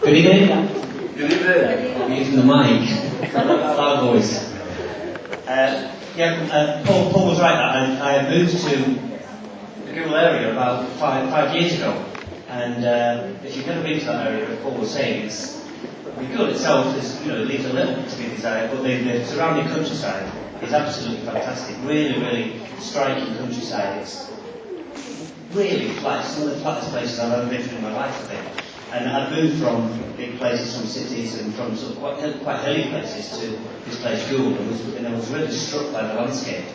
Good evening. Good evening. I'm using the mic. Loud voice. Paul was right. I moved to the Google area about five years ago, and if you've never been to that area, as Paul was saying, the Google itself leaves a little to be desired, but the surrounding countryside is absolutely fantastic. Really, really striking countryside. It's really flat. Some of the flattest places I've ever been to in my life, I think. And I've moved from big places, from cities, and from sort of quite hilly places to this place, Gould, and I was really struck by the landscape.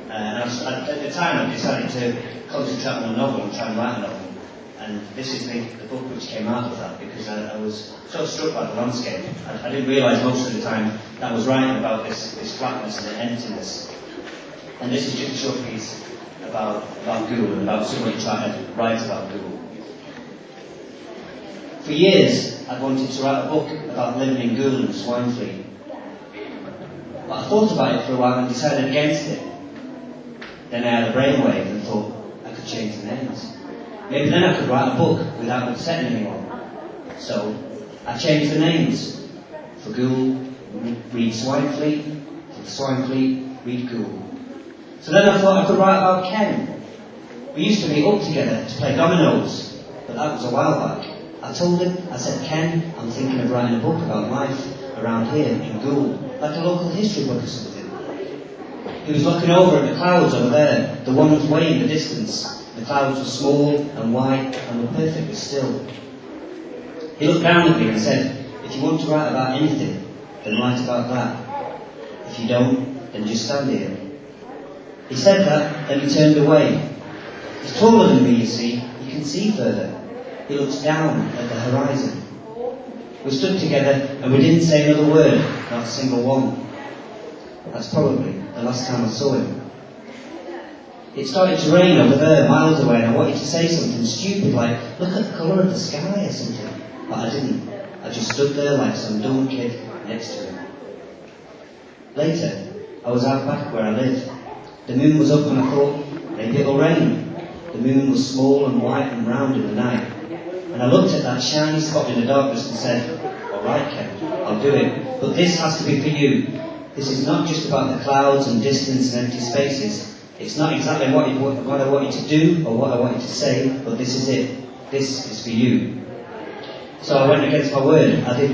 And at the time, I decided to concentrate on a novel and try and write a novel. And this is the book which came out of that, because I was so struck by the landscape. I didn't realise most of the time that I was writing about this flatness and emptiness. And this is just a short piece about Gould and about somebody trying to write about Gould. For years, I'd wanted to write a book about living in Gould and Swinefleet. But I thought about it for a while and decided against it. Then I had a brainwave and thought I could change the names. Maybe then I could write a book without upsetting anyone. So I changed the names. For Gould, read Swinefleet. For Swinefleet, read Gould. So then I thought I could write about Ken. We used to meet up together to play dominoes, but that was a while back. I told him, I said, Ken, I'm thinking of writing a book about life around here in Gould, like a local history book or something. He was looking over at the clouds over there, the ones way in the distance. The clouds were small and white and were perfectly still. He looked down at me and said, if you want to write about anything, then write about that. If you don't, then just stand here. He said that, then he turned away. He's taller than me, you see. He can see further. He looks down at the horizon. We stood together and we didn't say another word, not a single one. That's probably the last time I saw him. It started to rain over there, miles away, and I wanted to say something stupid like, look at the colour of the sky or something. But I didn't. I just stood there like some dumb kid next to him. Later, I was out back where I lived. The moon was up and I thought, maybe it'll rain. The moon was small and white and round in the night. And I looked at that shiny spot in the darkness and said, all right, Ken, I'll do it. But this has to be for you. This is not just about the clouds and distance and empty spaces. It's not exactly what I want you to do or what I want you to say, but this is it. This is for you. So I went against my word. I did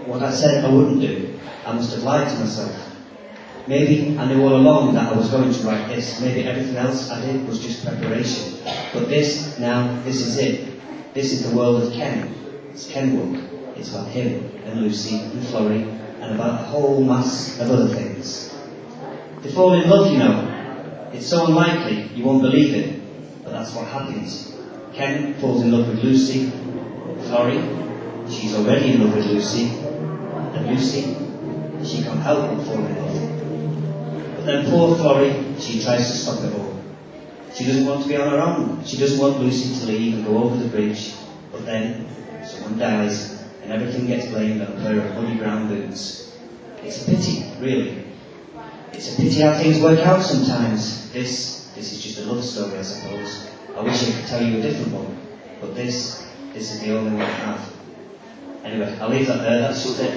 what I said I wouldn't do. I must have lied to myself. Maybe I knew all along that I was going to write this. Maybe everything else I did was just preparation. But this is it. This is the world of Ken. It's Ken book. It's about him and Lucy and Florrie and about a whole mass of other things. They fall in love, you know. It's so unlikely you won't believe it, but that's what happens. Ken falls in love with Lucy. Florrie, she's already in love with Lucy. And Lucy, she can't help but fall in love. But then poor Florrie, she tries to stop it all. She doesn't want to be on her own. She doesn't want Lucy to leave and go over the bridge. But then someone dies and everything gets blamed on a pair of muddy brown boots. It's a pity, really. It's a pity how things work out sometimes. This is just a love story, I suppose. I wish I could tell you a different one. But this is the only one I have. Anyway, I'll leave that there. That's just it.